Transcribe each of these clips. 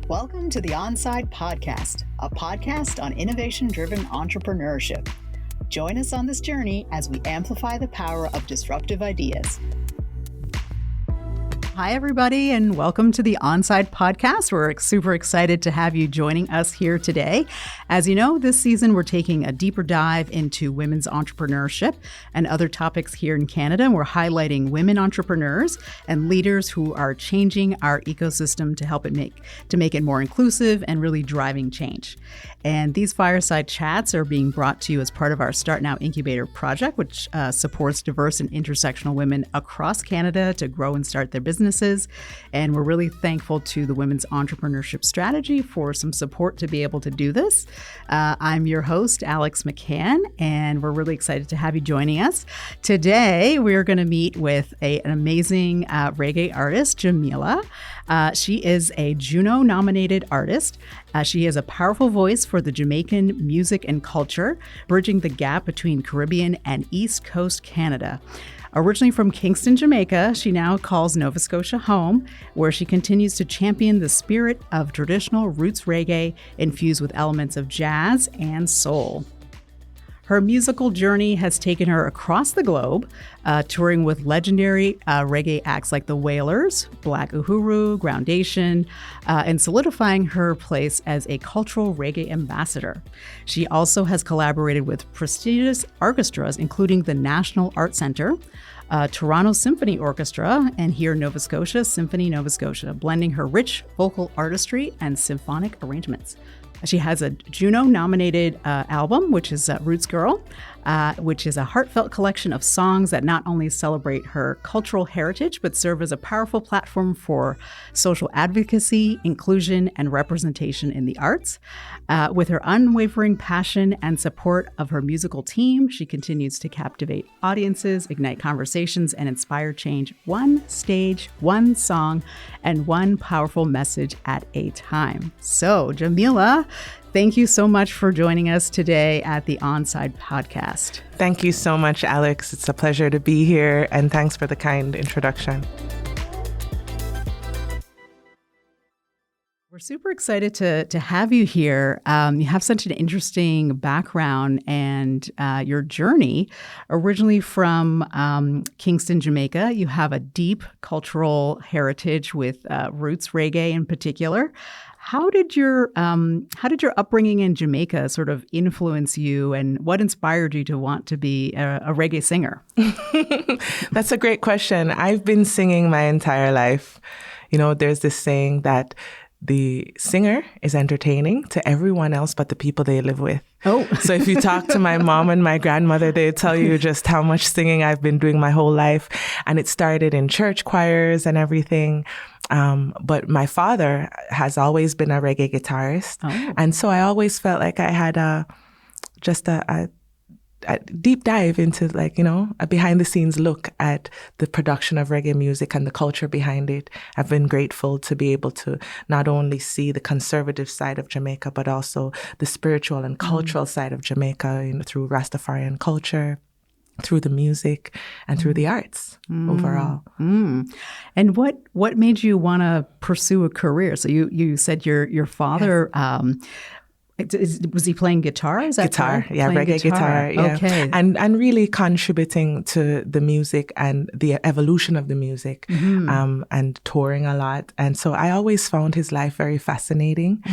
Welcome to the Onside Podcast, a podcast on innovation-driven entrepreneurship. Join us on this journey as we amplify the power of disruptive ideas. Hi, everybody, and welcome to the Onside Podcast. We're super excited to have you joining us here today. As you know, this season we're taking a deeper dive into women's entrepreneurship and other topics here in Canada. And we're highlighting women entrepreneurs and leaders who are changing our ecosystem to help it make it more inclusive and really driving change. And these fireside chats are being brought to you as part of our Start Now Incubator project, which supports diverse and intersectional women across Canada to grow and start their businesses. And we're really thankful to the Women's Entrepreneurship Strategy for some support to be able to do this. I'm your host, Alex McCann, and we're really excited to have you joining us. Today, we're going to meet with an amazing reggae artist, Jah'Mila. She is a Juno-nominated artist. She has a powerful voice for the Jamaican music and culture, bridging the gap between Caribbean and East Coast Canada. Originally from Kingston, Jamaica, she now calls Nova Scotia home, where she continues to champion the spirit of traditional roots reggae infused with elements of jazz and soul. Her musical journey has taken her across the globe, touring with legendary reggae acts like the Wailers, Black Uhuru, Groundation, and solidifying her place as a cultural reggae ambassador. She also has collaborated with prestigious orchestras, including the National Art Centre, Toronto Symphony Orchestra, and here in Nova Scotia, Symphony Nova Scotia, blending her rich vocal artistry and symphonic arrangements. She has a Juno-nominated album, which is Roots Girl, which is a heartfelt collection of songs that not only celebrate her cultural heritage, but serve as a powerful platform for social advocacy, inclusion, and representation in the arts. With her unwavering passion and support of her musical team, she continues to captivate audiences, ignite conversations, and inspire change one stage, one song, and one powerful message at a time. So, Jah'Mila, thank you so much for joining us today at the Onside Podcast. Thank you so much, Alex. It's a pleasure to be here, and thanks for the kind introduction. We're super excited to have you here. You have such an interesting background and your journey. Originally from Kingston, Jamaica, you have a deep cultural heritage with Roots Reggae in particular. How did your upbringing in Jamaica sort of influence you, and what inspired you to want to be a reggae singer? That's a great question. I've been singing my entire life. You know, there's this saying that the singer is entertaining to everyone else but the people they live with. Oh. So if you talk to my mom and my grandmother, they tell you just how much singing I've been doing my whole life. And it started in church choirs and everything. But my father has always been a reggae guitarist. Oh. And so I always felt like I had a deep dive into, like, you know, a behind the scenes look at the production of reggae music and the culture behind it. I've been grateful to be able to not only see the conservative side of Jamaica, but also the spiritual and cultural side of Jamaica, you know, through Rastafarian culture, through the music, and through the arts overall. And what made you want to pursue a career? So you said your father, was he playing guitar? Is that guitar? correct? Yeah, playing reggae guitar. Yeah. Okay. And really contributing to the music and the evolution of the music, and touring a lot. And so I always found his life very fascinating.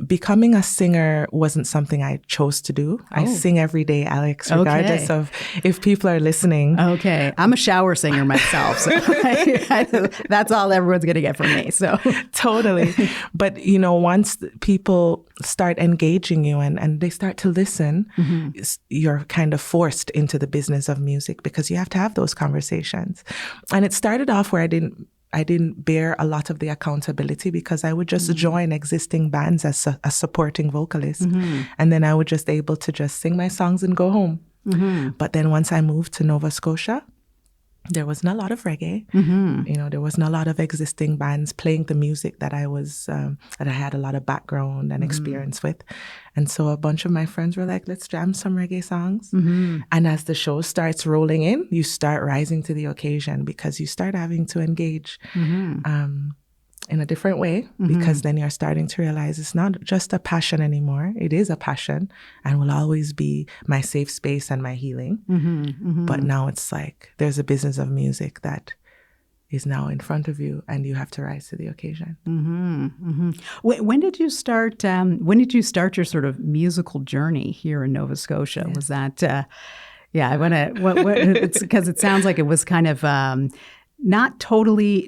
Becoming a singer wasn't something I chose to do. I sing every day, Alex, regardless of if people are listening. Okay. I'm a shower singer myself, so that's all everyone's going to get from me. So Totally. But, you know, once people start engaging you and they start to listen, you're kind of forced into the business of music because you have to have those conversations. And it started off where I didn't bear a lot of the accountability because I would just join existing bands as a supporting vocalist. And then I would just able to just sing my songs and go home. But then once I moved to Nova Scotia, there wasn't a lot of reggae. You know, there wasn't a lot of existing bands playing the music that I was, that I had a lot of background and experience with. And so a bunch of my friends were like, let's jam some reggae songs. And as the show starts rolling in, you start rising to the occasion because you start having to engage in a different way, because then you're starting to realize it's not just a passion anymore. It is a passion and will always be my safe space and my healing. But now it's like there's a business of music that is now in front of you and you have to rise to the occasion. When did you start? When did you start your sort of musical journey here in Nova Scotia? Was that? I want to. It's because it sounds like it was kind of not totally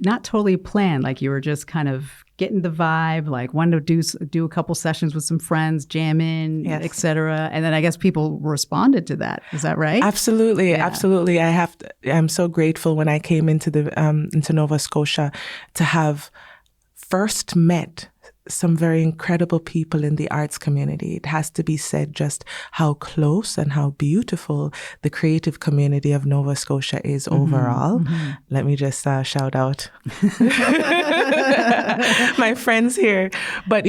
planned. Like you were just kind of getting the vibe, like wanted to do a couple sessions with some friends, jam in, etc. And then I guess people responded to that. Is that right? Absolutely, absolutely. I'm so grateful when I came into Nova Scotia to have first met some very incredible people in the arts community. It has to be said just how close and how beautiful the creative community of Nova Scotia is overall. Let me just shout out my friends here. But,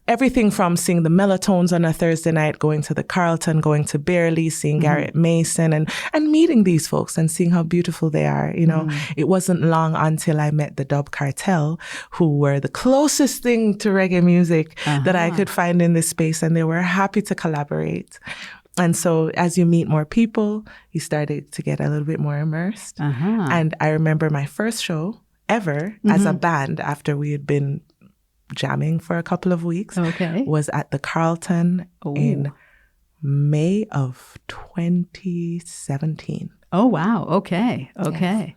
everything from seeing the Melatones on a Thursday night, going to the Carlton, going to Barely, seeing Garrett Mason and meeting these folks and seeing how beautiful they are. It wasn't long until I met the Dub Cartel, who were the closest thing to reggae music that I could find in this space, and they were happy to collaborate. And so as you meet more people, you started to get a little bit more immersed. And I remember my first show ever as a band after we had been jamming for a couple of weeks was at the Carlton in May of 2017. Oh, wow. Okay. Yes.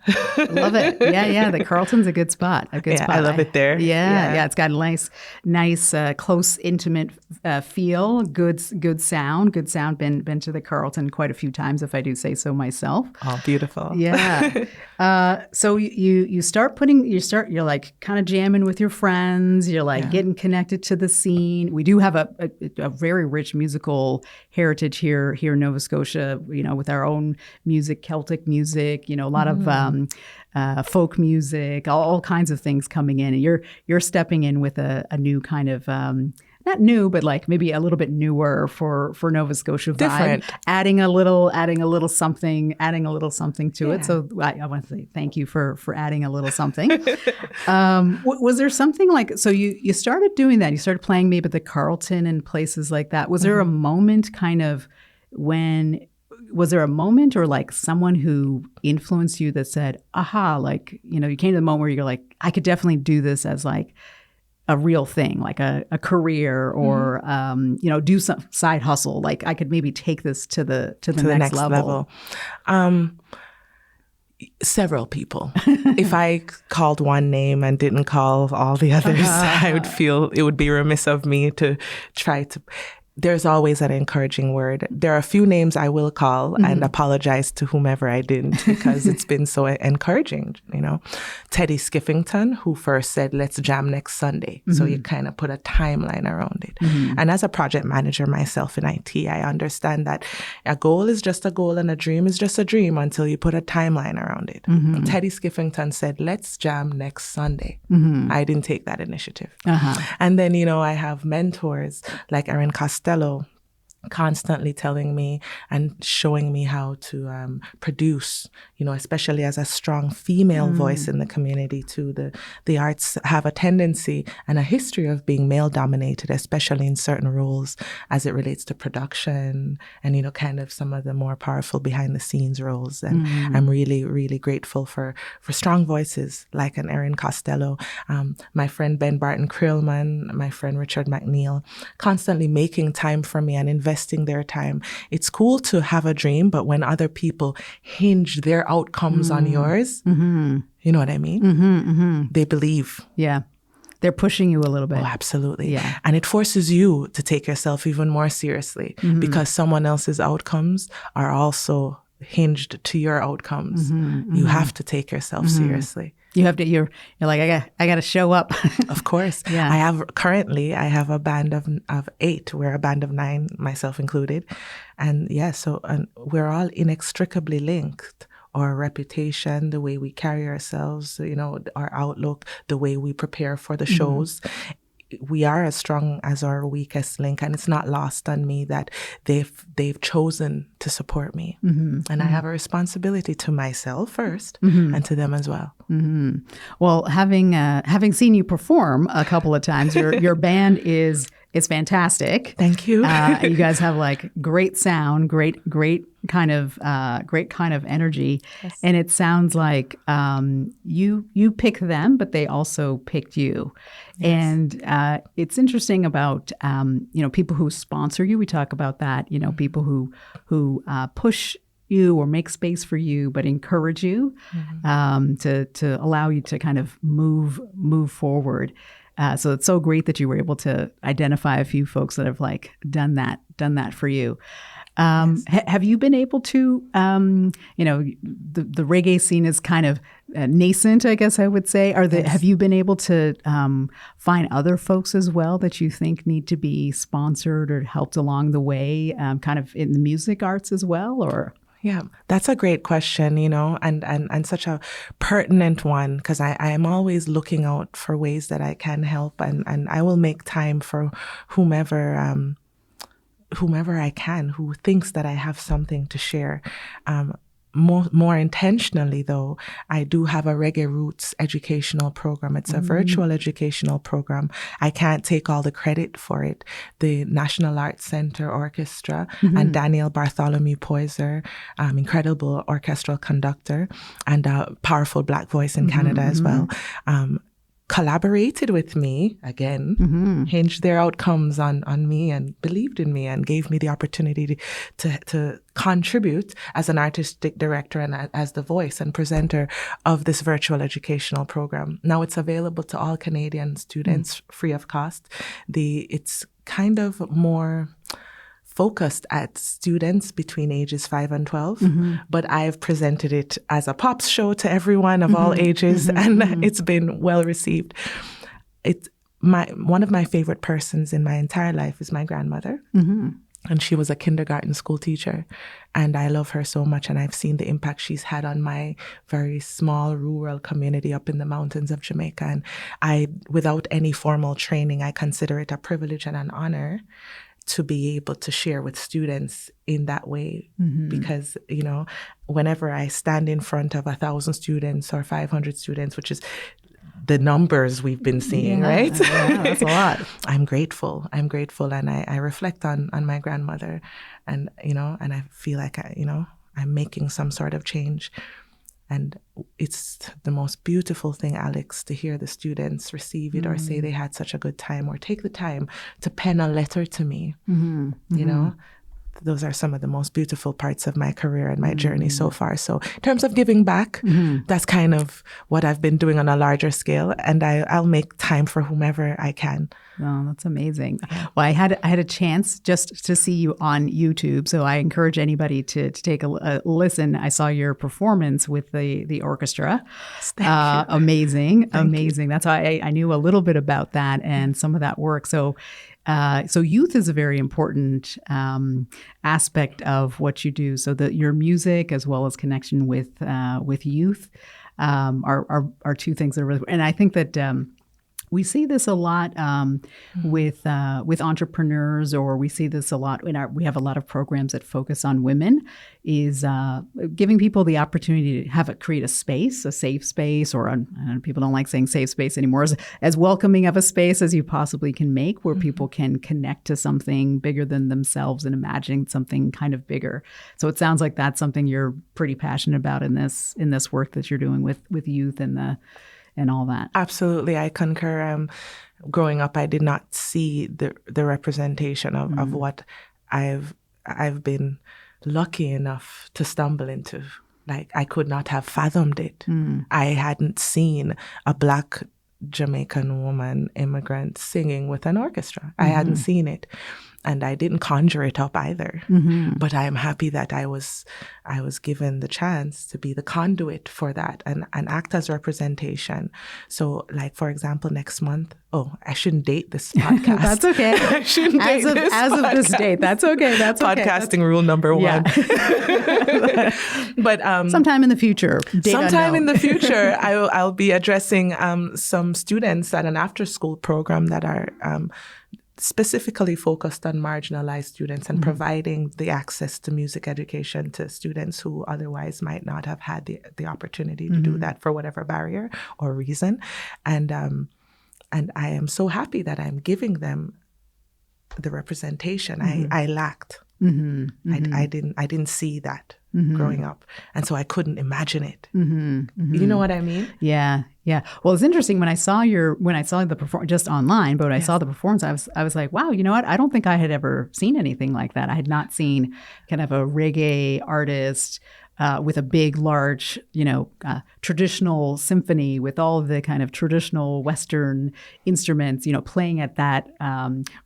Love it. Yeah. The Carlton's a good spot. Spot. I love it there. Yeah. It's got a nice, close, intimate feel. Good sound. Been to the Carlton quite a few times, if I do say so myself. Oh, beautiful. Yeah. So you're like kind of jamming with your friends. You're like getting connected to the scene. We do have a very rich musical heritage here in Nova Scotia, with our own music, Celtic music, a lot of folk music, all kinds of things coming in. And you're stepping in with a new kind of not new, but like maybe a little bit newer for Nova Scotia vibe. Different. Adding a little something to it. So I want to say thank you for adding a little something. Was there something like, so you started doing that, you started playing maybe at the Carlton and places like that. Was there a moment kind of was there a moment or like someone who influenced you that said, aha, like, you came to the moment where you're like, I could definitely do this as like a real thing, like a career or, do some side hustle. Like I could maybe take this to the next level. Several people. If I called one name and didn't call all the others, I would feel it would be remiss of me to try to. There's always an encouraging word. There are a few names I will call and apologize to whomever I didn't, because it's been so encouraging, Teddy Skiffington, who first said, let's jam next Sunday. So you kind of put a timeline around it. And as a project manager myself in IT, I understand that a goal is just a goal and a dream is just a dream until you put a timeline around it. Teddy Skiffington said, let's jam next Sunday. I didn't take that initiative. And then, I have mentors like Erin Costello, constantly telling me and showing me how to produce, especially as a strong female voice in the community too. The arts have a tendency and a history of being male dominated, especially in certain roles as it relates to production and, kind of some of the more powerful behind the scenes roles. And I'm really, really grateful for strong voices like an Erin Costello, my friend Ben Barton Krillman, my friend Richard McNeil, constantly making time for me and investing their time. It's cool to have a dream, but when other people hinge their outcomes on yours, you know what I mean? They believe. Yeah. They're pushing you a little bit. Oh, absolutely. Yeah. And it forces you to take yourself even more seriously because someone else's outcomes are also hinged to your outcomes. You have to take yourself seriously. You have to. You're like, I got to show up. Of course. Yeah. I have a band of 8. We're a band of 9, myself included, and we're all inextricably linked. Our reputation, the way we carry ourselves, our outlook, the way we prepare for the shows. we are as strong as our weakest link, and it's not lost on me that they've chosen to support me, and I have a responsibility to myself first and to them as well. Well, having seen you perform a couple of times, your band is fantastic. Thank you. You guys have like great sound, great kind of energy, yes. And it sounds like you pick them, but they also picked you. Yes. And it's interesting about people who sponsor you. We talk about that. People who push you or make space for you, but encourage you to allow you to kind of move forward. So it's so great that you were able to identify a few folks that have like done that for you. Yes. Have you been able to, the reggae scene is kind of nascent, I guess I would say. Yes. Have you been able to find other folks as well that you think need to be sponsored or helped along the way, kind of in the music arts as well, or? Yeah, that's a great question, and such a pertinent one, because I am always looking out for ways that I can help, and I will make time for whomever I can, who thinks that I have something to share. More intentionally, though, I do have a Reggae Roots educational program. It's a virtual educational program. I can't take all the credit for it. The National Arts Centre Orchestra and Daniel Bartholomew Poyser, incredible orchestral conductor and a powerful Black voice in Canada as well, collaborated with me again, hinged their outcomes on me and believed in me and gave me the opportunity to contribute as an artistic director and as the voice and presenter of this virtual educational program. Now it's available to all Canadian students free of cost. It's kind of more focused at students between ages 5 and 12, but I've presented it as a pops show to everyone of all ages, and it's been well received. It's one of my favorite persons in my entire life is my grandmother, and she was a kindergarten school teacher, and I love her so much, and I've seen the impact she's had on my very small rural community up in the mountains of Jamaica, and without any formal training, I consider it a privilege and an honor to be able to share with students in that way, because, whenever I stand in front of 1,000 students or 500 students, which is the numbers we've been seeing, right? Yeah, that's a lot. I'm grateful, and I reflect on my grandmother, and, and I feel like I'm making some sort of change. And it's the most beautiful thing, Alex, to hear the students receive it or say they had such a good time or take the time to pen a letter to me. Those are some of the most beautiful parts of my career and my journey so far. So in terms of giving back, that's kind of what I've been doing on a larger scale. And I'll make time for whomever I can. Oh, that's amazing. Well, I had a chance just to see you on YouTube. So I encourage anybody to take a listen. I saw your performance with the orchestra. Thank you. Amazing. Thank you. That's why I knew a little bit about that and some of that work. So youth is a very important aspect of what you do. So that your music as well as connection with youth are two things that are really. And I think that we see this a lot with entrepreneurs, or we see this a lot we have a lot of programs that focus on women, is giving people the opportunity to create a space, a safe space, or people don't like saying safe space anymore, as welcoming of a space as you possibly can make, where people can connect to something bigger than themselves and imagining something kind of bigger. So it sounds like that's something you're pretty passionate about in this work that you're doing with youth and all that. Absolutely. I concur. Growing up, I did not see the representation of what I've been lucky enough to stumble into. Like, I could not have fathomed it. I hadn't seen a Black Jamaican woman immigrant singing with an orchestra. I hadn't seen it. I didn't conjure it up either. Mm-hmm. But I am happy that I was given the chance to be the conduit for that and act as representation. So, like, for example, next month, I shouldn't date this podcast. That's okay. I shouldn't date this as of this date. That's okay. That's okay. Podcasting rule number one. But sometime in the future. In the future, I'll be addressing some students at an after-school program that are specifically focused on marginalized students and providing the access to music education to students who otherwise might not have had the opportunity to do that for whatever barrier or reason. And I am so happy that I'm giving them the representation I lacked. Mm-hmm. Mm-hmm. I didn't see that growing up, and so I couldn't imagine it. Mm-hmm. Mm-hmm. You know what I mean? Yeah, yeah. Well, it's interesting when I saw the performance just online, but when I saw the performance, I was like, wow, you know what? I don't think I had ever seen anything like that. I had not seen kind of a reggae artist with a big, large, traditional symphony with all of the kind of traditional Western instruments, playing at that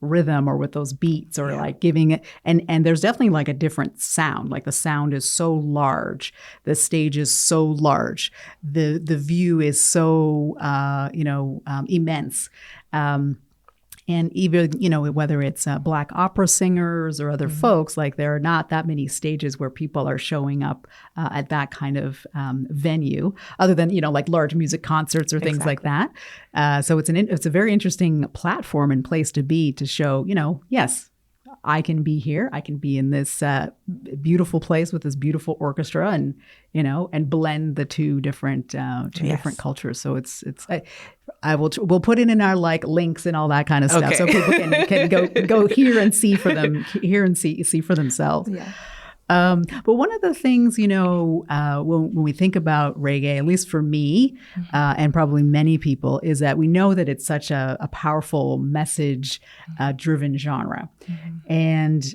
rhythm or with those beats or like giving it. And there's definitely like a different sound. Like the sound is so large. The stage is so large. The view is so, immense. And even, whether it's Black opera singers or other folks, like there are not that many stages where people are showing up at that kind of venue, other than, like large music concerts or things like that. So it's a very interesting platform and place to be to show, yes, I can be here. I can be in this beautiful place with this beautiful orchestra, and blend the two different different cultures. So we'll put it in our like links and all that kind of stuff, so people can go hear and see for themselves. Yeah. But one of the things, when we think about reggae, at least for me, and probably many people, is that we know that it's such a powerful message driven genre. Mm-hmm. And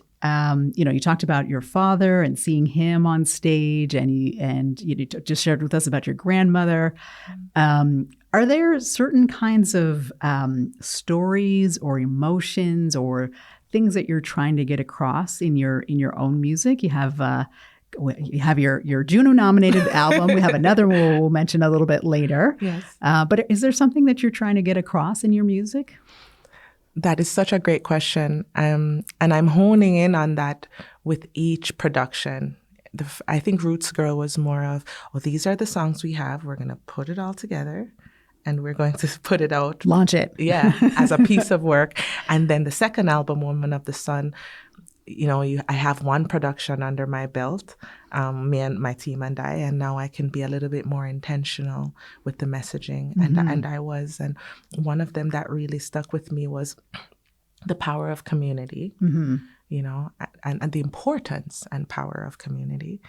you talked about your father and seeing him on stage, and you just shared with us about your grandmother. Are there certain kinds of stories or emotions or things that you're trying to get across in your own music? You have your Juno-nominated album. We have another one we'll mention a little bit later. Yes. But is there something that you're trying to get across in your music? That is such a great question. And I'm honing in on that with each production. I think Roots Girl was more of, these are the songs we have. We're going to put it all together and we're going to put it out. Launch it. Yeah, as a piece of work. And then the second album, Woman of the Sun, I have one production under my belt, me and my team and I, and now I can be a little bit more intentional with the messaging. Mm-hmm. And one of them that really stuck with me was the power of community, mm-hmm. And the importance and power of community.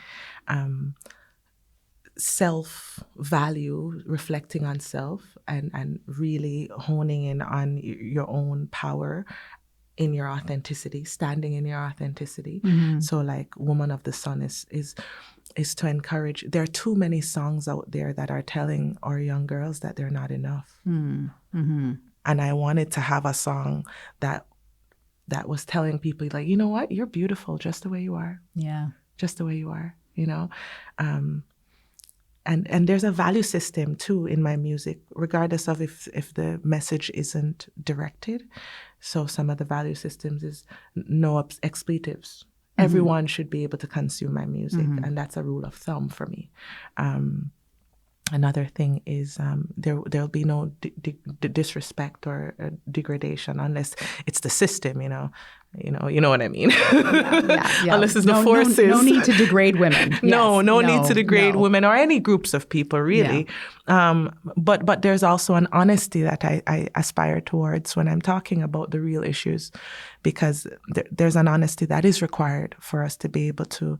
Self-value, reflecting on self, and really honing in on your own power in your authenticity, standing in your authenticity. Mm-hmm. So like Woman of the Sun is to encourage. There are too many songs out there that are telling our young girls that they're not enough. Mm-hmm. And I wanted to have a song that was telling people, like, you know what, you're beautiful just the way you are. Yeah. Just the way you are, And there's a value system too in my music, regardless of if the message isn't directed. So some of the value systems is no expletives. Mm-hmm. Everyone should be able to consume my music, mm-hmm. and that's a rule of thumb for me. Another thing is there'll be no disrespect or degradation unless it's the system, you know what I mean. Yeah. Unless it's the forces. No need to degrade women. Yes. No need to degrade women or any groups of people, really. Yeah. But there's also an honesty that I aspire towards when I'm talking about the real issues, because there's an honesty that is required for us to be able to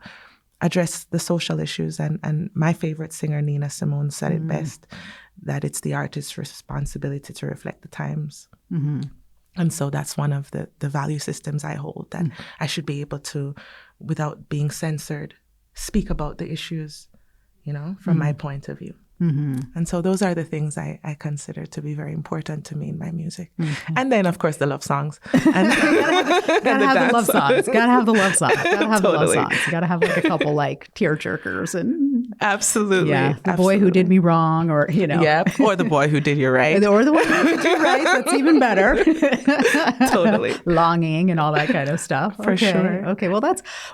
address the social issues. And my favorite singer, Nina Simone, said it best, that it's the artist's responsibility to reflect the times. Mm-hmm. And so that's one of the value systems I hold, that I should be able to, without being censored, speak about the issues, from my point of view. And so those are the things I consider to be very important to me in my music. And then, of course, the love songs. And gotta have the love songs. Gotta have the love songs. Gotta have Totally. the love songs. You gotta have like a couple like tear jerkers and absolutely. the boy who did me wrong, or Yep. Or the boy who did you right. or the one who did you right. That's even better. Totally. Longing and all that kind of stuff. For sure. Okay. Well,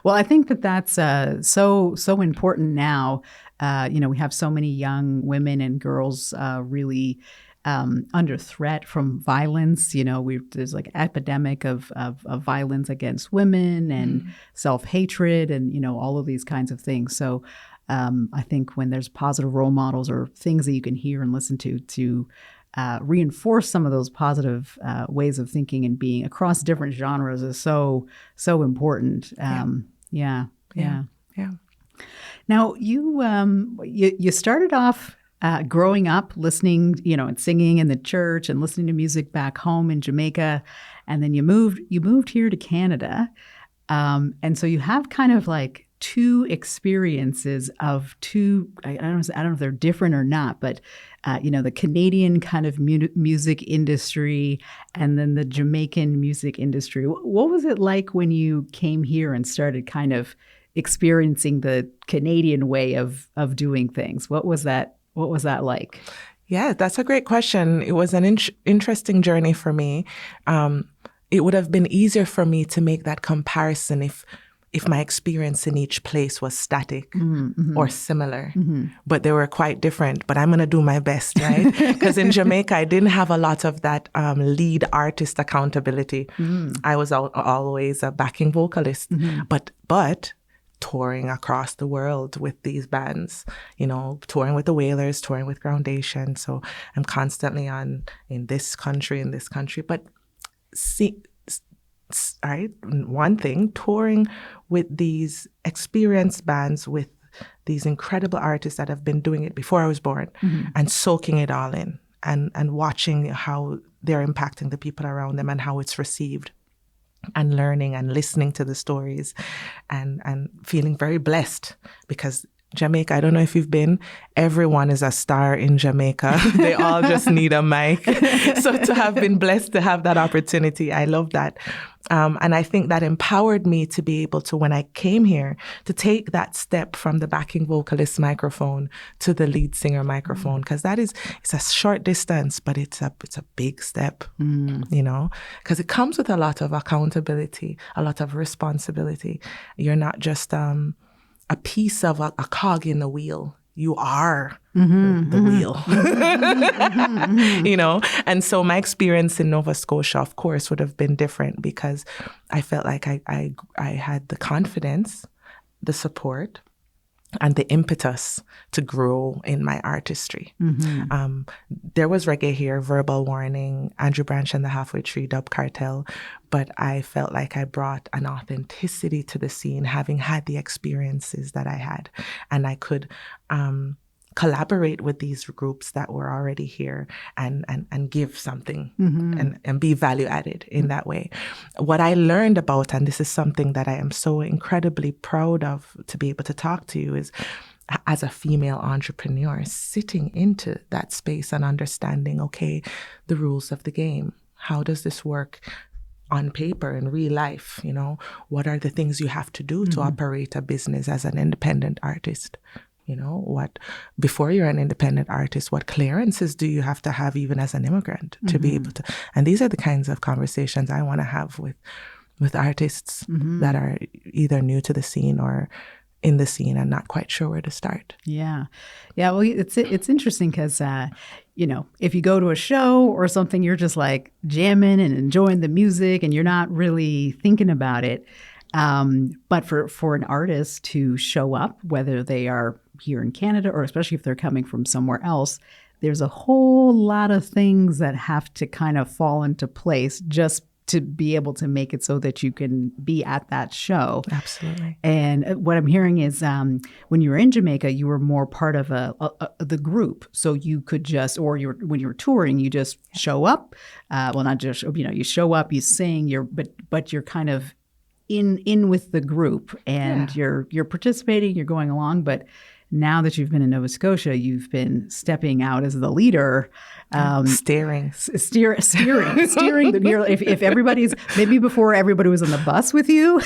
I think that's so important now. We have so many young women and girls really under threat from violence. There's like epidemic of violence against women and self-hatred and, all of these kinds of things. So I think when there's positive role models or things that you can hear and listen to reinforce some of those positive ways of thinking and being across different genres is so important. Yeah. Now, you started off growing up listening, and singing in the church and listening to music back home in Jamaica, and then you moved here to Canada, and so you have kind of like two experiences of two. I don't know if they're different or not, but the Canadian kind of music industry and then the Jamaican music industry. What was it like when you came here and started kind of experiencing the Canadian way of doing things? What was that like? Yeah, that's a great question. It was an interesting journey for me. It would have been easier for me to make that comparison if my experience in each place was static or similar, but they were quite different. But I'm going to do my best, right? Because in Jamaica, I didn't have a lot of that lead artist accountability. I was always a backing vocalist, but touring across the world with these bands, touring with the Wailers, touring with Groundation. So I'm constantly in this country. But one thing, touring with these experienced bands, with these incredible artists that have been doing it before I was born, and soaking it all in and watching how they're impacting the people around them and how it's received. And learning and listening to the stories and feeling very blessed because Jamaica, I don't know if you've been, everyone is a star in Jamaica. They all just need a mic. So to have been blessed to have that opportunity, I love that. And I think that empowered me to be able to, when I came here, to take that step from the backing vocalist microphone to the lead singer microphone, because it's a short distance, but it's a big step, because it comes with a lot of accountability, a lot of responsibility. You're not just a piece of a cog in the wheel. You are the wheel, And so my experience in Nova Scotia, of course, would have been different because I felt like I had the confidence, the support, and the impetus to grow in my artistry. There was reggae here, Verbal Warning, Andrew Branch and the Halfway Tree, Dub Cartel, but I felt like I brought an authenticity to the scene, having had the experiences that I had, and I could collaborate with these groups that were already here and give something and be value added in that way. What I learned about, and this is something that I am so incredibly proud of to be able to talk to you, is as a female entrepreneur, sitting into that space and understanding, okay, the rules of the game. How does this work on paper in real life? What are the things you have to do to operate a business as an independent artist? Before you're an independent artist, what clearances do you have to have even as an immigrant to be able to? And these are the kinds of conversations I want to have with artists that are either new to the scene or in the scene and not quite sure where to start. Yeah. Well, it's interesting because, if you go to a show or something, you're just like jamming and enjoying the music and you're not really thinking about it. But for an artist to show up, whether they are here in Canada or especially if they're coming from somewhere else, there's a whole lot of things that have to kind of fall into place just to be able to make it so that you can be at that show. Absolutely. And what I'm hearing is when you were in Jamaica, you were more part of the group. So you could just, when you were touring, you just show up. Not just, you show up, you sing, but you're kind of in with the group and you're participating, you're going along, but now that you've been in Nova Scotia, you've been stepping out as the leader. Steering. If everybody's, maybe before everybody was on the bus with you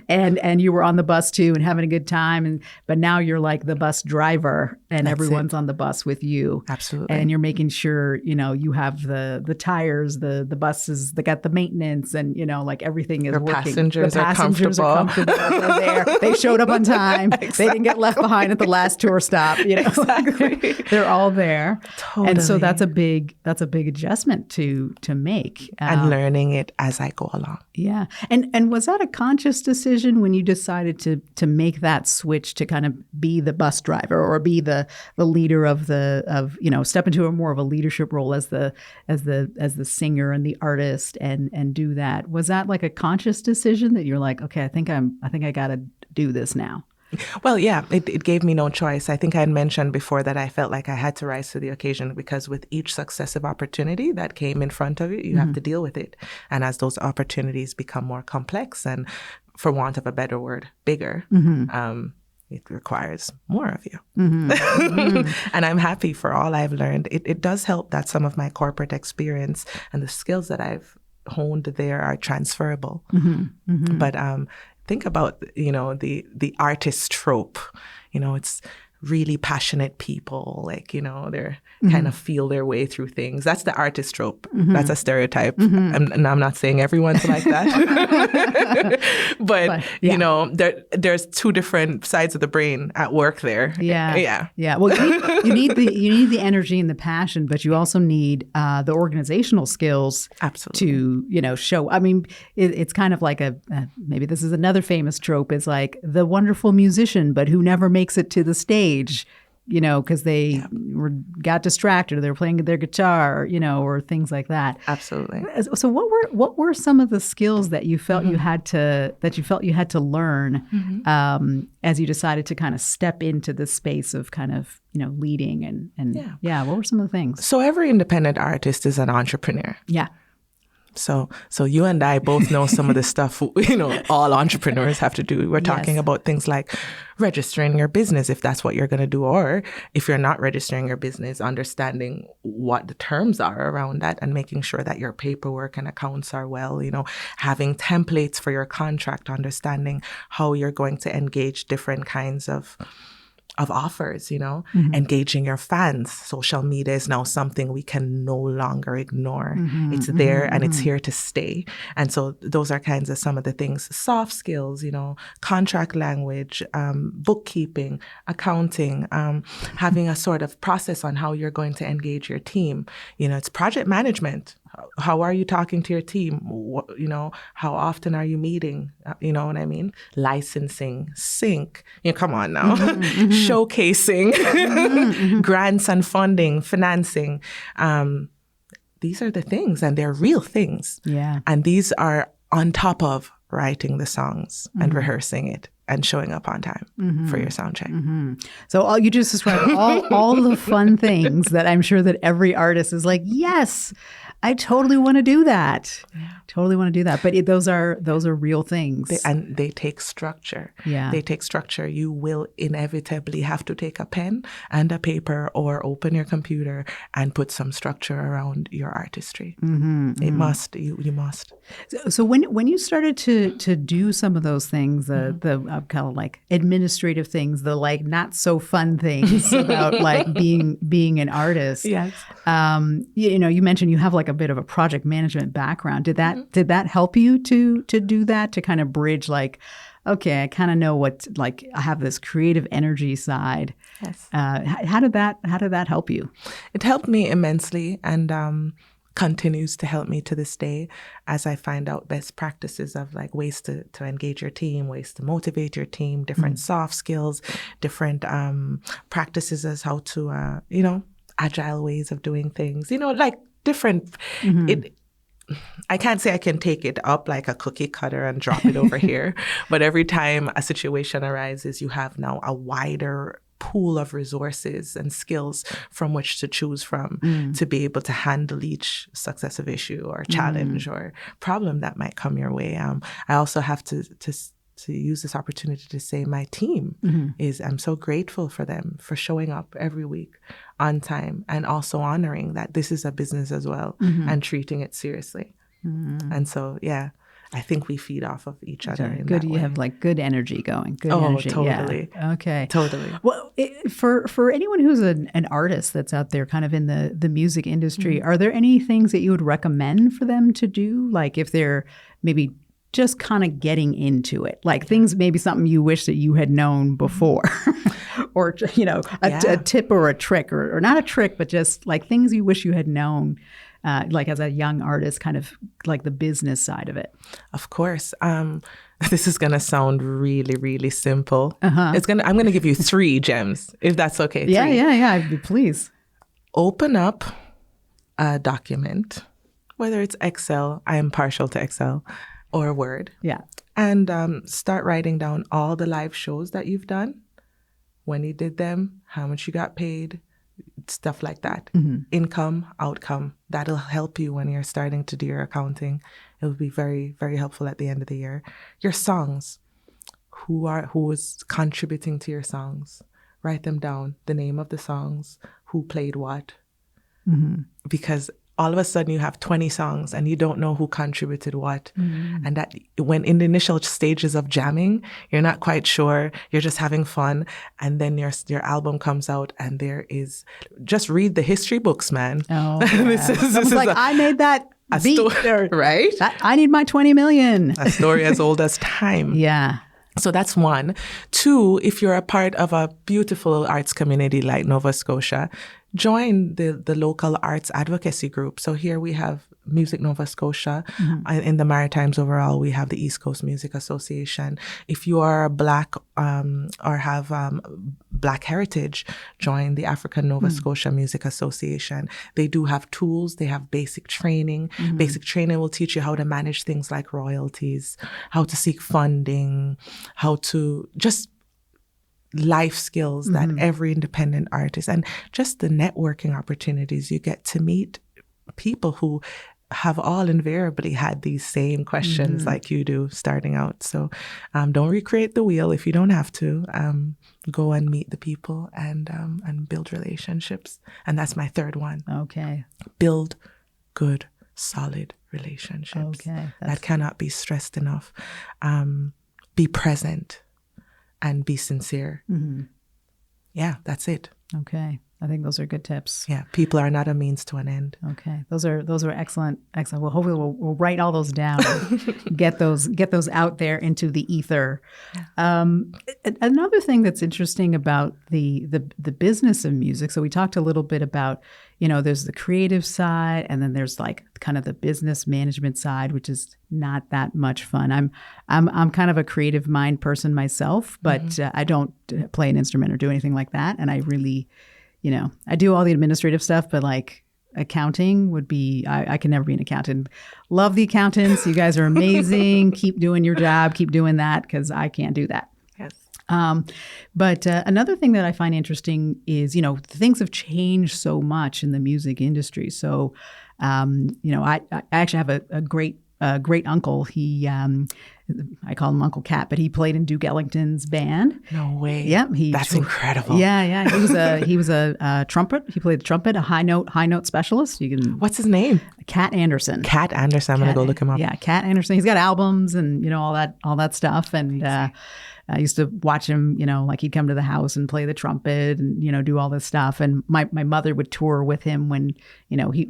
and you were on the bus too and having a good time. But now you're like the bus driver and everyone's on the bus with you. Absolutely. And you're making sure, you have the tires, the buses, they got the maintenance and, like everything is working. Passengers are comfortable. They're there. They showed up on time. Exactly. They didn't get left behind at the last tour stop. Exactly. They're all there. Totally. And so that's a big adjustment to make. And learning it as I go along. Yeah. And was that a conscious decision when you decided to make that switch to kind of be the bus driver or be the leader of step into a more of a leadership role as the singer and the artist and do that? Was that like a conscious decision that you're like, okay, I think I got to do this now? Well, yeah, it gave me no choice. I think I had mentioned before that I felt like I had to rise to the occasion because with each successive opportunity that came in front of you, you have to deal with it. And as those opportunities become more complex and, for want of a better word, bigger, it requires more of you. And I'm happy for all I've learned. It does help that some of my corporate experience and the skills that I've honed there are transferable. But think about, the artist trope. It's really passionate people, they're kind of feel their way through things. That's the artist trope. That's a stereotype. And I'm not saying everyone's like that. but there's two different sides of the brain at work there. Yeah. Well, you need the energy and the passion, but you also need the organizational skills. Absolutely. To show. I mean, it's kind of like maybe this is another famous trope. Is like the wonderful musician, but who never makes it to the stage. Because they got distracted or they were playing their guitar, or things like that. Absolutely. So what were some of the skills that you felt you had to learn as you decided to kind of step into this space of kind of leading and what were some of the things? So every independent artist is an entrepreneur. Yeah. So you and I both know some of the stuff, all entrepreneurs have to do. We're talking about things like registering your business, if that's what you're going to do, or if you're not registering your business, understanding what the terms are around that and making sure that your paperwork and accounts are well, having templates for your contract, understanding how you're going to engage different kinds of offers, engaging your fans. Social media is now something we can no longer ignore. It's there and it's here to stay. And so those are kinds of some of the things, soft skills, contract language, bookkeeping, accounting, having a sort of process on how you're going to engage your team. It's project management. How are you talking to your team? How often are you meeting? You know what I mean? Licensing, sync. Come on now. Showcasing, grants and funding, financing. These are the things, and they're real things. Yeah. And these are on top of writing the songs and rehearsing it and showing up on time for your sound check. So you just described all the fun things that I'm sure that every artist is like, yes, I totally want to do that. Yeah. Totally want to do that. But those are real things. They take structure. Yeah. They take structure. You will inevitably have to take a pen and a paper or open your computer and put some structure around your artistry. It must. You must. So when you started to do some of those things, the kind of like administrative things, the like not so fun things about like being an artist. Yes. You mentioned you have like a bit of a project management background. Did that help you to do that, to kind of bridge like, okay, I kind of know what, like I have this creative energy side. Yes. How did that help you? It helped me immensely, and continues to help me to this day as I find out best practices of like ways to engage your team, ways to motivate your team, different soft skills, different practices as how to, agile ways of doing things, like different, I can't say I can take it up like a cookie cutter and drop it over here, but every time a situation arises, you have now a wider pool of resources and skills from which to choose from to be able to handle each successive issue or challenge or problem that might come your way. I also have to to use this opportunity to say my team I'm so grateful for them for showing up every week on time and also honoring that this is a business as well and treating it seriously. And so, yeah, I think we feed off of each other. In good. That You way. have like good energy going. Good energy. Totally. Yeah. Okay. Totally. Well, for anyone who's an artist that's out there kind of in the music industry, are there any things that you would recommend for them to do? Like if they're maybe just kind of getting into it, like things, maybe something you wish that you had known before or, a tip or a trick or not a trick, but just like things you wish you had known. Like as a young artist, kind of like the business side of it. Of course. This is going to sound really, really simple. I'm going to give you 3 gems, if that's okay. 3. Yeah. Please. Open up a document, whether it's Excel, I am partial to Excel, or Word. Yeah. And start writing down all the live shows that you've done, when you did them, how much you got paid, stuff like that. Income, outcome. That'll help you when you're starting to do your accounting. It will be very, very helpful at the end of the year. Your songs. Who is contributing to your songs? Write them down. The name of the songs. Who played what? Because all of a sudden you have 20 songs and you don't know who contributed what. And that when in the initial stages of jamming, you're not quite sure, you're just having fun. And then your album comes out and there is, just read the history books, man. Oh, this is like, I made that beat, right? I need my 20 million. A story as old as time. Yeah. So that's 1. 2, if you're a part of a beautiful arts community like Nova Scotia, join the local arts advocacy group. So here we have Music Nova Scotia. In the Maritimes overall, we have the East Coast Music Association. If you are Black or have Black heritage, join the African Nova Scotia Music Association. They do have tools. They have basic training. Basic training will teach you how to manage things like royalties, how to seek funding, how to just life skills that every independent artist, and just the networking opportunities. You get to meet people who have all invariably had these same questions like you do starting out. So don't recreate the wheel if you don't have to. Go and meet the people and build relationships. And that's my 3rd one. Okay. Build good, solid relationships. Okay. That cannot be stressed enough. Be present. And be sincere. Yeah, that's it. Okay. I think those are good tips. Yeah, people are not a means to an end. Okay, those are excellent. Well, hopefully we'll write all those down, and get those out there into the ether. Another thing that's interesting about the business of music. So we talked a little bit about, there's the creative side, and then there's like kind of the business management side, which is not that much fun. I'm kind of a creative mind person myself, but I don't play an instrument or do anything like that, and I really. I do all the administrative stuff, but like accounting would be, I can never be an accountant. Love the accountants. You guys are amazing. Keep doing your job. Keep doing that because I can't do that. Yes. But another thing that I find interesting is, things have changed so much in the music industry. So, I actually have a great uncle. He, I call him Uncle Cat, but he played in Duke Ellington's band. No way. Yeah, that's incredible. Yeah. He was a trumpet. He played the trumpet, a high note specialist. What's his name? Cat Anderson. Cat Anderson. I'm gonna go look him up. Yeah, Cat Anderson. He's got albums and all that stuff. And I used to watch him. Like he'd come to the house and play the trumpet and do all this stuff. And my mother would tour with him when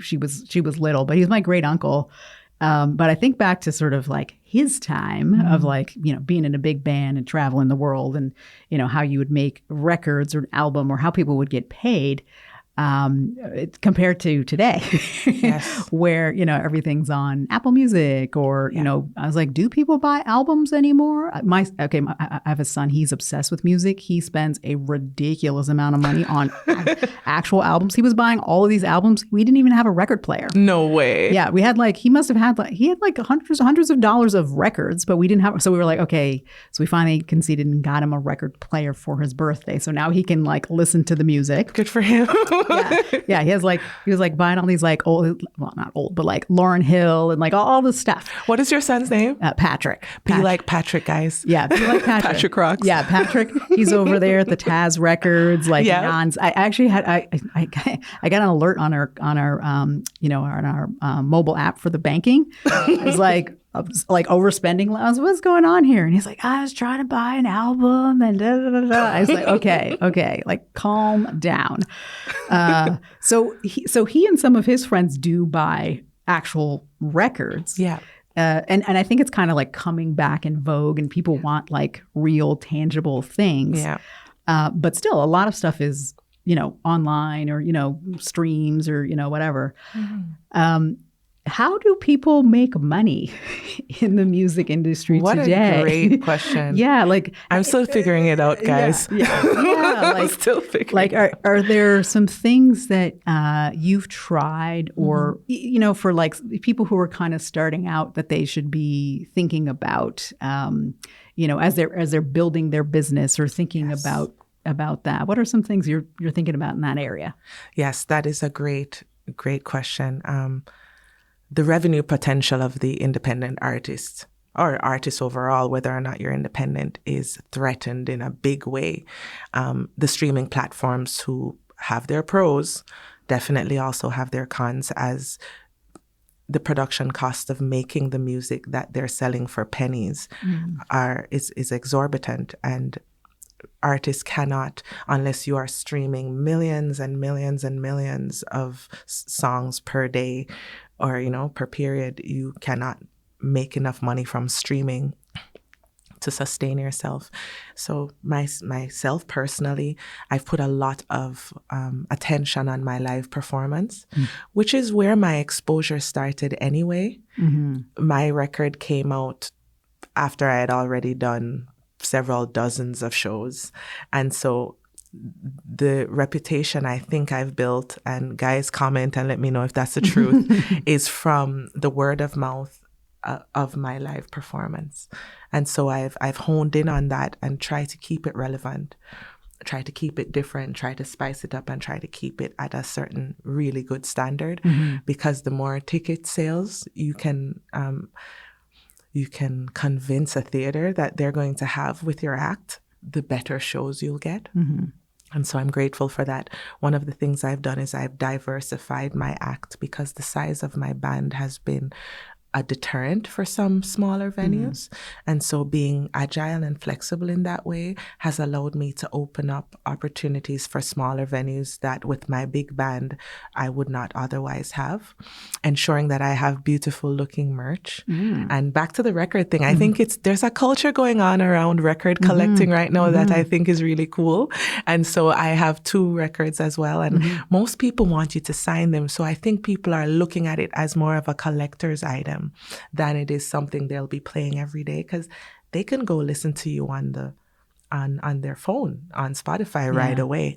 she was little. But he's my great uncle. But I think back to sort of like his time of like, being in a big band and traveling the world and, how you would make records or an album or how people would get paid. Compared to today, yes. Where, everything's on Apple Music or, I was like, do people buy albums anymore? I have a son. He's obsessed with music. He spends a ridiculous amount of money on actual albums. He was buying all of these albums. We didn't even have a record player. No way. Yeah. We had he had hundreds of dollars of records, but we didn't have, so we were like, okay. So we finally conceded and got him a record player for his birthday. So now he can listen to the music. Good for him. Yeah. He was like buying all these like old, well, not old, but like Lauryn Hill and like all this stuff. What is your son's name? Patrick. Be like Patrick, guys. Yeah. Be like Patrick. Patrick rocks. Yeah. Patrick. He's over there at the Taz Records. Like, I actually had, I got an alert on our mobile app for the banking. It was like overspending. I was, what's going on here? And he's like, I was trying to buy an album and da, da, da, da. I was like, okay, like calm down. So he and some of his friends do buy actual records. Yeah. And I think it's kind of like coming back in vogue, and people want like real tangible things. Yeah. But still, a lot of stuff is, online or, streams or, whatever. Mm-hmm. How do people make money in the music industry today? What a great question. Yeah, like I'm still figuring it out, guys. Yeah. Like, I'm still figuring. Like, are there some things that you've tried, or for like people who are kind of starting out, that they should be thinking about, as they're building their business or thinking about that? What are some things you're thinking about in that area? Yes, that is a great question. The revenue potential of the independent artist, or artists overall, whether or not you're independent, is threatened in a big way. The streaming platforms, who have their pros, definitely also have their cons, as the production cost of making the music that they're selling for pennies is exorbitant, and artists cannot, unless you are streaming millions and millions and millions of songs per day, or, per period, you cannot make enough money from streaming to sustain yourself. So myself personally, I've put a lot of attention on my live performance, which is where my exposure started anyway. Mm-hmm. My record came out after I had already done several dozens of shows. And so the reputation I think I've built, and guys comment and let me know if that's the truth, is from the word of mouth of my live performance. And so I've honed in on that and try to keep it relevant, try to keep it different, try to spice it up, and try to keep it at a certain really good standard, because the more ticket sales you can convince a theater that they're going to have with your act, the better shows you'll get. Mm-hmm. And so I'm grateful for that. One of the things I've done is I've diversified my act, because the size of my band has been a deterrent for some smaller venues. And so being agile and flexible in that way has allowed me to open up opportunities for smaller venues that with my big band I would not otherwise have, ensuring that I have beautiful looking merch. And back to the record thing, I think there's a culture going on around record collecting right now that I think is really cool. And so I have 2 records as well, and most people want you to sign them. So I think people are looking at it as more of a collector's item than it is something they'll be playing every day, because they can go listen to you on their phone, on Spotify right away.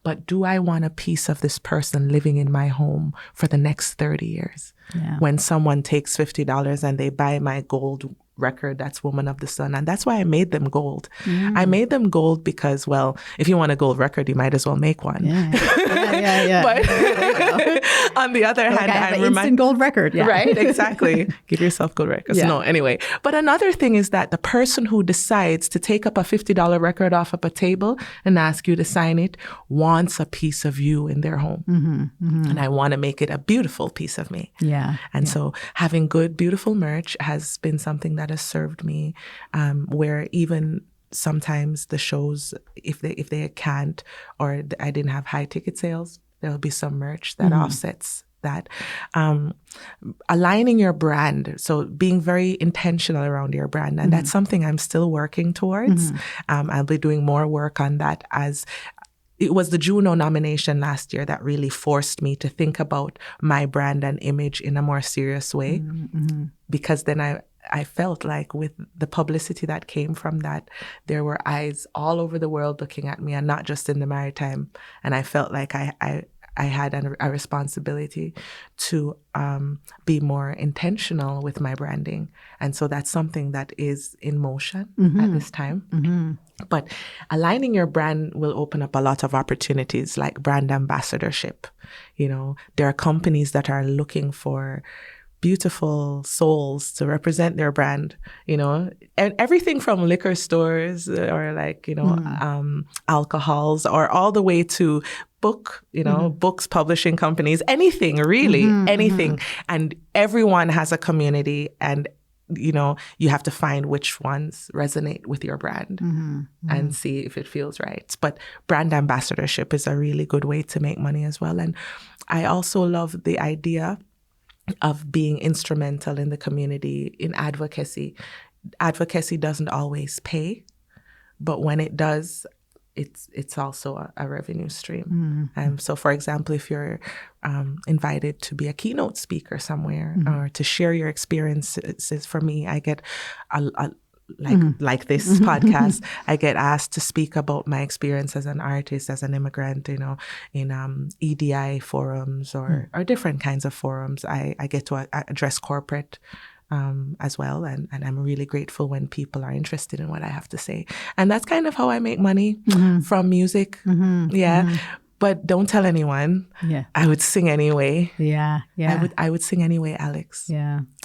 But do I want a piece of this person living in my home for the next 30 years? Yeah. When someone takes $50 and they buy my gold record, that's Woman of the Sun. And that's why I made them gold. I made them gold because, well, if you want a gold record, you might as well make one. Yeah. But on the other hand, I'm instant gold record. Yeah. Right, exactly. Give yourself gold records. Yeah. No, anyway. But another thing is that the person who decides to take up a $50 record off of a table and ask you to sign it wants a piece of you in their home. And I want to make it a beautiful piece of me. Yeah. And so having good, beautiful merch has been something that has served me, where even sometimes the shows, if they can't, or I didn't have high ticket sales, there'll be some merch that offsets that. Aligning your brand, so being very intentional around your brand, and that's something I'm still working towards. I'll be doing more work on that, as it was the Juno nomination last year that really forced me to think about my brand and image in a more serious way, because then I felt like with the publicity that came from that, there were eyes all over the world looking at me, and not just in the Maritime. And I felt like I I had a responsibility to be more intentional with my branding. And so that's something that is in motion at this time. But aligning your brand will open up a lot of opportunities, like brand ambassadorship. You know, there are companies that are looking for beautiful souls to represent their brand, you know, and everything from liquor stores or like, you know, alcohols, or all the way to books, publishing companies, anything, really, anything. And everyone has a community, and, you know, you have to find which ones resonate with your brand and see if it feels right. But brand ambassadorship is a really good way to make money as well. And I also love the idea of being instrumental in the community in advocacy. Advocacy doesn't always pay, but when it does, it's also a revenue stream. So, for example, if you're invited to be a keynote speaker somewhere or to share your experiences, for me, I get like this podcast, I get asked to speak about my experience as an artist, as an immigrant, you know, in EDI forums or different kinds of forums. I get to address corporate as well. And I'm really grateful when people are interested in what I have to say. And that's kind of how I make money from music. But don't tell anyone. I would sing anyway. I would sing anyway, Alex.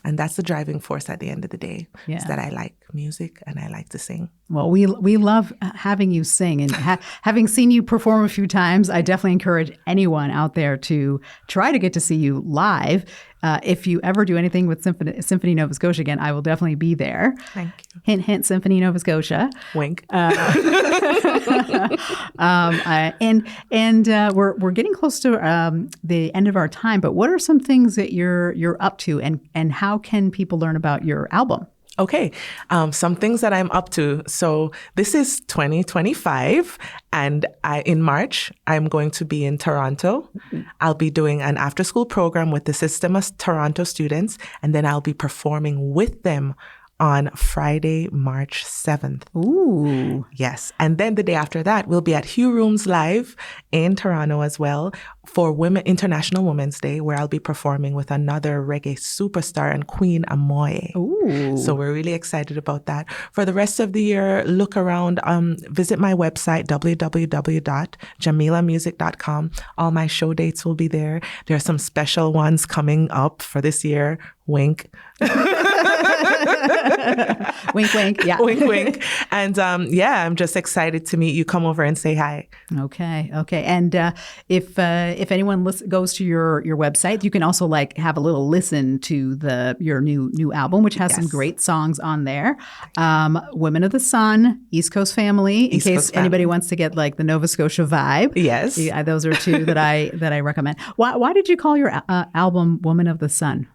And that's the driving force at the end of the day, is that I like music and I like to sing. Well, we love having you sing, and having seen you perform a few times, I definitely encourage anyone out there to try to get to see you live. If you ever do anything with Symphony Nova Scotia again, I will definitely be there. Thank you. Hint, hint, Symphony Nova Scotia. Wink. We're getting close to the end of our time, but what are some things that you're up to, and how can people learn about your album? Okay. Some things that I'm up to. So this is 2025, and in March, I'm going to be in Toronto. I'll be doing an after-school program with the System of Toronto students, and then I'll be performing with them on Friday, March 7th. Ooh. Yes. And then the day after that, we'll be at Hugh Rooms Live in Toronto as well for International Women's Day, where I'll be performing with another reggae superstar and Queen Amoy. Ooh. So we're really excited about that. For the rest of the year, look around, visit my website, www.jah'milamusic.com. All my show dates will be there. There are some special ones coming up for this year. Wink. Wink, wink. Yeah. Wink, wink. And I'm just excited to meet you. Come over and say hi. Okay. And if anyone goes to your website, you can also have a little listen to your new album, which has some great songs on there. Women of the Sun, East Coast Family, in case anybody wants to get the Nova Scotia vibe. Yes. Yeah, those are two that I recommend. Why did you call your album Woman of the Sun?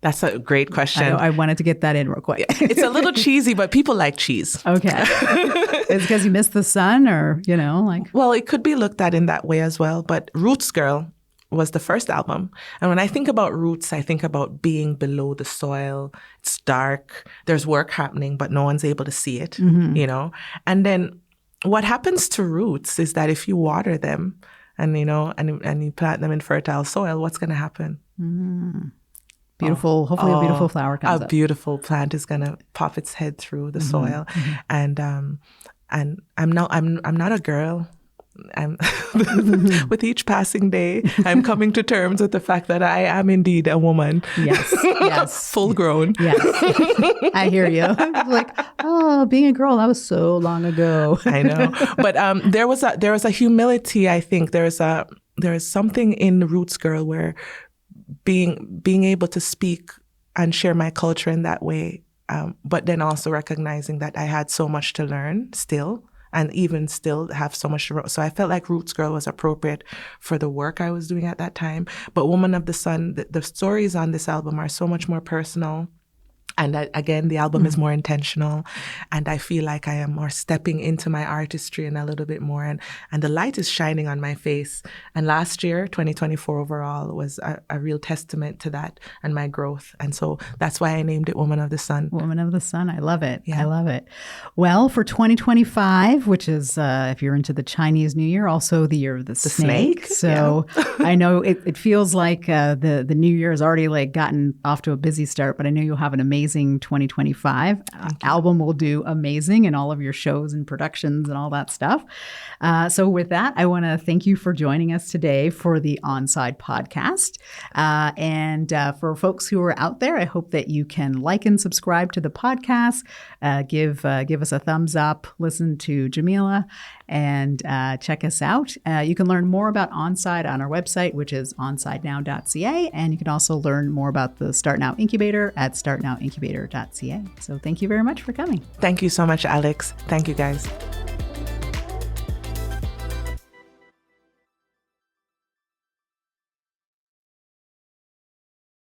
That's a great question. I wanted to get that in real quick. It's a little cheesy, but people like cheese. Okay. Is it because you missed the sun, or, Well, it could be looked at in that way as well. But Roots Girl was the first album. And when I think about roots, I think about being below the soil. It's dark. There's work happening, but no one's able to see it, And then what happens to roots is that if you water them and you plant them in fertile soil, what's going to happen? Beautiful. Hopefully a beautiful flower comes up. A beautiful plant is going to pop its head through the soil. And I'm not a girl. With each passing day, I'm coming to terms with the fact that I am indeed a woman. Yes. Full grown. Yes. I hear you. Being a girl, that was so long ago. I know. But there was a humility, I think. There is something in Roots Girl where being able to speak and share my culture in that way, but then also recognizing that I had so much to learn still, and even still have so much to learn. So I felt like Roots Girl was appropriate for the work I was doing at that time. But Woman of the Sun, the stories on this album are so much more personal. And again, the album is more intentional, and I feel like I am more stepping into my artistry and a little bit more, and the light is shining on my face. And last year, 2024 overall, was a real testament to that and my growth. And so that's why I named it Woman of the Sun. Woman of the Sun. I love it. Yeah. I love it. Well, for 2025, which is, if you're into the Chinese New Year, also the year of the snake. So I know it feels like the new year has already like gotten off to a busy start, but I know you'll have an amazing 2025. Album will do amazing in all of your shows and productions and all that stuff. So with that, I want to thank you for joining us today for the Onside Podcast. And for folks who are out there, I hope that you can like and subscribe to the podcast, give us a thumbs up, listen to Jah'Mila, and check us out. You can learn more about Onside on our website, which is onsidenow.ca. And you can also learn more about the Start Now Incubator at startnowincubator.ca. So thank you very much for coming. Thank you so much, Alex. Thank you, guys.